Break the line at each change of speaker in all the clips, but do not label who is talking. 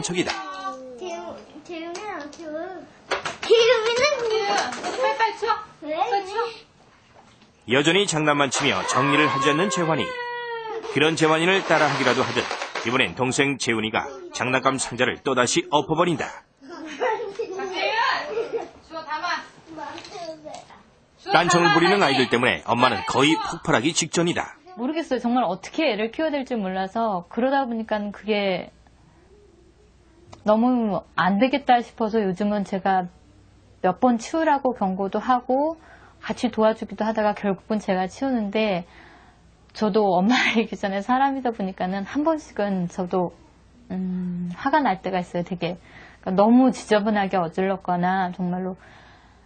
척이다.
재훈이랑 재훈.
빨리 쳐.
왜?
빨리 쳐.
여전히 장난만 치며 정리를 하지 않는 재환이. 그런 재환이를 따라하기라도 하듯 이번엔 동생 재훈이가 장난감 상자를 또다시 엎어버린다.
박재윤! 주워 담아.
딴청을 부리는 아이들 때문에 엄마는 거의 폭발하기 직전이다.
모르겠어요. 정말 어떻게 애를 키워야 될지 몰라서 그러다 보니까 그게 너무 안 되겠다 싶어서 요즘은 제가 몇 번 치우라고 경고도 하고 같이 도와주기도 하다가 결국은 제가 치우는데 저도 엄마이기 전에 사람이다 보니까는 한 번씩은 저도 화가 날 때가 있어요. 되게 그러니까 너무 지저분하게 어질렀거나 정말로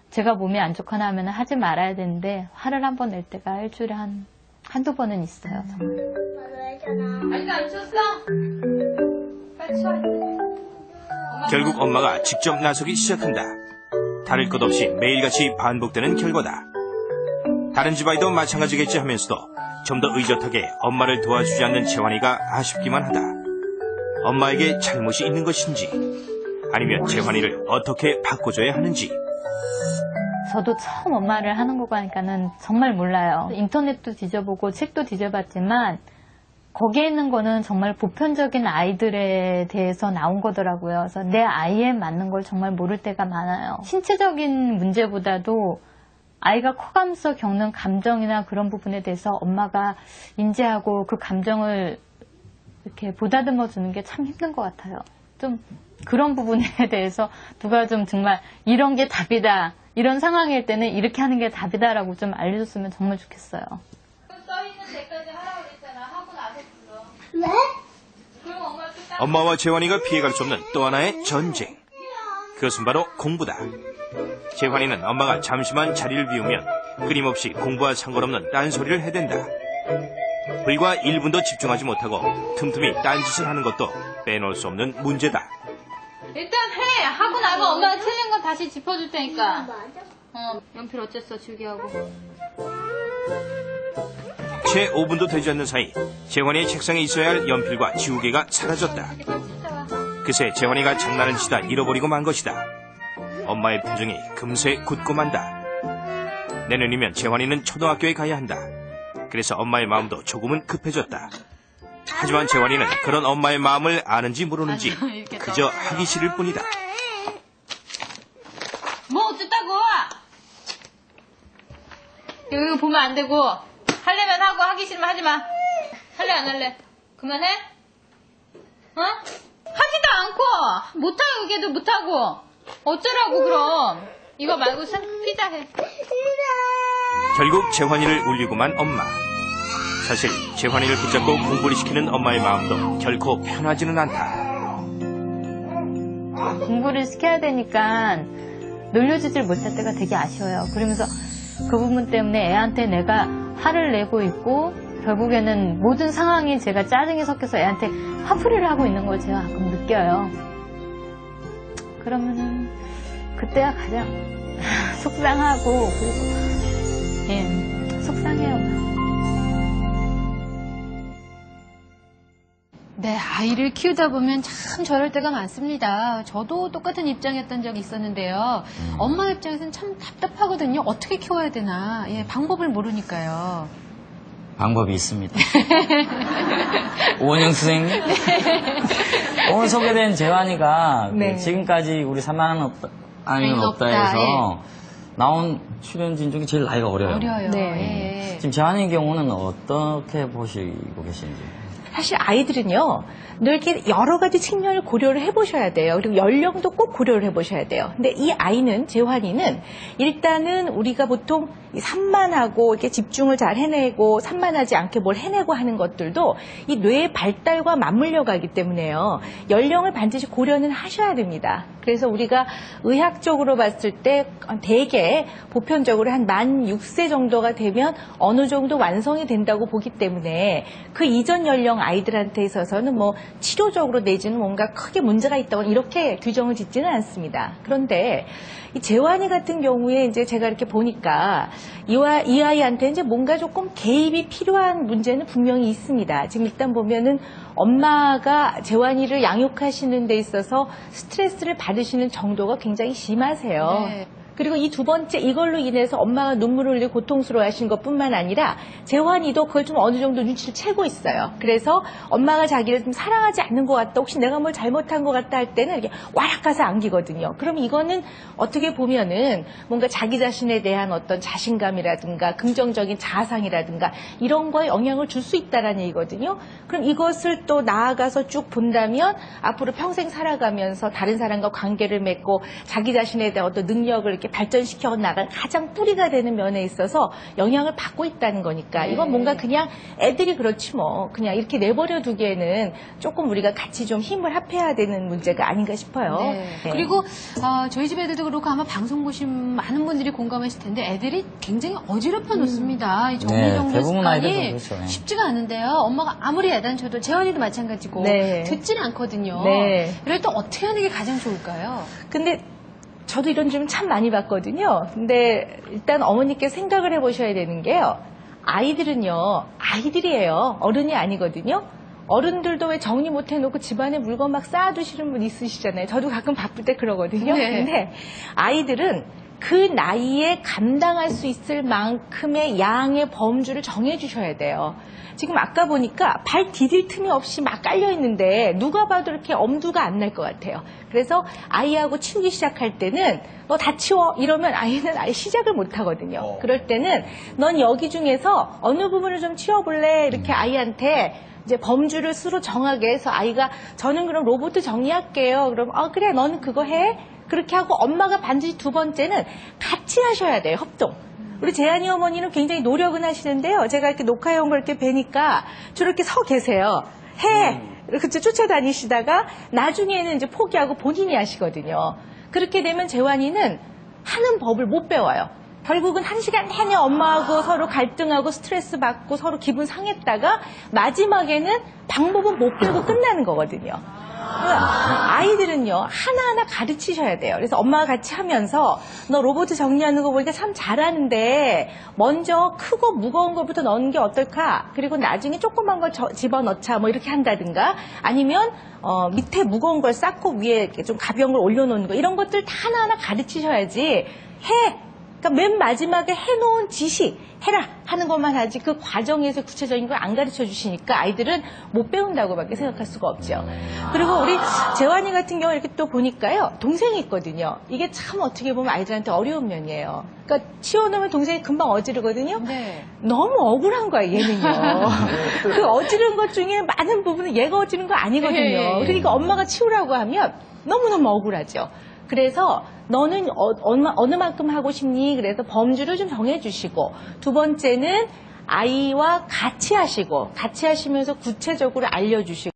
제가 몸이 안 좋거나 하면 하지 말아야 되는데 화를 한 번 낼 때가 일주일에 한두 번은 있어요. 정말.
아직도 안 쳤어? 빨리 쳐.
결국 엄마가 직접 나서기 시작한다. 다를 것 없이 매일같이 반복되는 결과다. 다른 집 아이도 마찬가지겠지 하면서도 좀 더 의젓하게 엄마를 도와주지 않는 재환이가 아쉽기만 하다. 엄마에게 잘못이 있는 것인지 아니면 재환이를 어떻게 바꿔줘야 하는지.
저도 처음 엄마를 하는 거고 하니까는 정말 몰라요. 인터넷도 뒤져보고 책도 뒤져봤지만 거기에 있는 거는 정말 보편적인 아이들에 대해서 나온 거더라고요. 그래서 내 아이에 맞는 걸 정말 모를 때가 많아요. 신체적인 문제보다도 아이가 커가면서 겪는 감정이나 그런 부분에 대해서 엄마가 인지하고 그 감정을 이렇게 보다듬어 주는 게 참 힘든 것 같아요. 좀 그런 부분에 대해서 누가 좀 정말 이런 게 답이다. 이런 상황일 때는 이렇게 하는 게 답이다라고 좀 알려줬으면 정말 좋겠어요.
써있는 데까지 하라고 그랬잖아. 하고 나서 불러.
왜?
그럼 엄마 또
엄마와 재환이가 피해갈 수 없는 또 하나의 전쟁. 그것은 바로 공부다. 재환이는 엄마가 잠시만 자리를 비우면 끊임없이 공부와 상관없는 딴소리를 해댄다. 불과 1분도 집중하지 못하고 틈틈이 딴짓을 하는 것도 빼놓을 수 없는 문제다.
일단 해. 하고 나면 엄마가 틀린 건 다시 짚어줄 테니까.
맞아.
연필 어쨌어 주기하고.
채 5분도 되지 않는 사이 재환이의 책상에 있어야 할 연필과 지우개가 사라졌다. 그새 재환이가 장난을 치다 잃어버리고 만 것이다. 엄마의 표정이 금세 굳고 만다. 내년이면 재환이는 초등학교에 가야 한다. 그래서 엄마의 마음도 조금은 급해졌다. 하지만 재환이는 그런 엄마의 마음을 아는지 모르는지 그저 하기 싫을 뿐이다.
뭐 어쨌다고? 이거 보면 안 되고 하려면 하고 하기 싫으면 하지 마. 할래 안 할래? 그만해? 어? 하지도 않고 못하고 걔도 못하고 어쩌라고 그럼. 이거 말고 피자 해.
결국 재환이를 울리고만 엄마. 사실 재환이를 붙잡고 공부를 시키는 엄마의 마음도 결코 편하지는 않다.
공부를 시켜야 되니까 놀려주질 못할 때가 되게 아쉬워요. 그러면서 그 부분 때문에 애한테 내가 화를 내고 있고 결국에는 모든 상황이 제가 짜증이 섞여서 애한테 화풀이를 하고 있는 걸 제가 가끔 느껴요. 그러면은 그때가 가장 속상하고 그리고 속상해요.
네, 아이를 키우다 보면 참 저럴 때가 많습니다. 저도 똑같은 입장이었던 적이 있었는데요. 엄마 입장에서는 참 답답하거든요. 어떻게 키워야 되나. 예, 방법을 모르니까요.
방법이 있습니다. 오은영 선생님. 오늘 소개된 재환이가
네.
지금까지 우리 3만원 없다, 아니면
없다,
없다에서 나온 출연진 중에 제일 나이가 어려요.
어려요.
네.
예.
지금 재환이의 경우는 어떻게 보시고 계신지.
사실 아이들은요, 늘 이렇게 여러 가지 측면을 고려를 해보셔야 돼요. 그리고 연령도 꼭 고려를 해보셔야 돼요. 근데 이 아이는, 재환이는 일단은 우리가 보통 이 산만하고 이렇게 집중을 잘 해내고 산만하지 않게 뭘 해내고 하는 것들도 이 뇌의 발달과 맞물려 가기 때문에요. 연령을 반드시 고려는 하셔야 됩니다. 그래서 우리가 의학적으로 봤을 때 대개 보편적으로 한 만 6세 정도가 되면 어느 정도 완성이 된다고 보기 때문에 그 이전 연령 특정 아이들한테 있어서는 뭐 치료적으로 내지는 뭔가 크게 문제가 있다고 이렇게 규정을 짓지는 않습니다. 그런데 이 재환이 같은 경우에 이제 제가 이렇게 보니까 이 아이한테 이제 뭔가 조금 개입이 필요한 문제는 분명히 있습니다. 지금 일단 보면은 엄마가 재환이를 양육하시는 데 있어서 스트레스를 받으시는 정도가 굉장히 심하세요.
네.
그리고 이 두 번째 이걸로 인해서 엄마가 눈물을 흘리고 고통스러워 하신 것뿐만 아니라 재환이도 그걸 좀 어느 정도 눈치를 채고 있어요. 그래서 엄마가 자기를 좀 사랑하지 않는 것 같다, 혹시 내가 뭘 잘못한 것 같다 할 때는 이렇게 와락 가서 안기거든요. 그럼 이거는 어떻게 보면은 뭔가 자기 자신에 대한 어떤 자신감이라든가 긍정적인 자아상이라든가 이런 거에 영향을 줄 수 있다라는 얘기거든요. 그럼 이것을 또 나아가서 쭉 본다면 앞으로 평생 살아가면서 다른 사람과 관계를 맺고 자기 자신에 대한 어떤 능력을 이렇게 발전시켜 나갈 가장 뿌리가 되는 면에 있어서 영향을 받고 있다는 거니까 이건 뭔가 그냥 애들이 그렇지 뭐 그냥 이렇게 내버려 두기에는 조금 우리가 같이 좀 힘을 합해야 되는 문제가 아닌가 싶어요.
네.
네.
그리고 저희 집 애들도 그렇고 아마 방송 보신 많은 분들이 공감하실 텐데 애들이 굉장히 어지럽혀 놓습니다. 이 정리정돈
대부분 아이들도
습관이
그렇죠. 네.
쉽지가 않은데요. 엄마가 아무리 야단쳐도 재환이도 마찬가지고
네.
듣질 않거든요.
네.
이럴 때 어떻게 하는 게 가장 좋을까요?
근데 저도 이런 좀 참 많이 봤거든요. 근데 일단 어머니께 생각을 해보셔야 되는 게요. 아이들은요, 아이들이에요. 어른이 아니거든요. 어른들도 왜 정리 못 해놓고 집안에 물건 막 쌓아두시는 분 있으시잖아요. 저도 가끔 바쁠 때 그러거든요.
네.
근데 아이들은 그 나이에 감당할 수 있을 만큼의 양의 범주를 정해주셔야 돼요. 지금 아까 보니까 발 디딜 틈이 없이 막 깔려있는데 누가 봐도 이렇게 엄두가 안 날 것 같아요. 그래서 아이하고 치우기 시작할 때는 너 다 치워 이러면 아이는 아예 시작을 못 하거든요. 그럴 때는 넌 여기 중에서 어느 부분을 좀 치워볼래 이렇게 아이한테 이제 범주를 스스로 정하게 해서 아이가 저는 그럼 로봇 정리할게요. 그럼 그래 너는 그거 해. 그렇게 하고 엄마가 반드시 두 번째는 같이 하셔야 돼요. 협동. 우리 재한이 어머니는 굉장히 노력은 하시는데요. 제가 이렇게 녹화해온 걸 이렇게 뵈니까 주로 이렇게 서 계세요. 해! 이렇게 쫓아다니시다가 나중에는 이제 포기하고 본인이 하시거든요. 그렇게 되면 재환이는 하는 법을 못 배워요. 결국은 1시간 내내 엄마하고 서로 갈등하고 스트레스 받고 서로 기분 상했다가 마지막에는 방법은 못 배우고 끝나는 거거든요. 아이들은요 하나하나 가르치셔야 돼요. 그래서 엄마가 같이 하면서 너 로봇 정리하는 거 보니까 참 잘하는데 먼저 크고 무거운 것부터 넣는 게 어떨까? 그리고 나중에 조그만 걸 집어넣자 뭐 이렇게 한다든가 아니면 밑에 무거운 걸 쌓고 위에 이렇게 좀 가벼운 걸 올려놓는 거 이런 것들 다 하나하나 가르치셔야지 해. 그러니까 맨 마지막에 해놓은 지시 해라 하는 것만 하지 그 과정에서 구체적인 걸 안 가르쳐 주시니까 아이들은 못 배운다고밖에 생각할 수가 없죠. 그리고 우리 재환이 같은 경우 이렇게 또 보니까요 동생이 있거든요. 이게 참 어떻게 보면 아이들한테 어려운 면이에요. 그러니까 치워놓으면 동생이 금방 어지르거든요.
네.
너무 억울한 거야 얘는요. 그 어지른 것 중에 많은 부분은 얘가 어지른 거 아니거든요. 그러니까 엄마가 치우라고 하면 너무너무 억울하죠. 그래서 너는 어느 만큼 하고 싶니? 그래서 범주를 좀 정해주시고 두 번째는 아이와 같이 하시고 같이 하시면서 구체적으로 알려주시고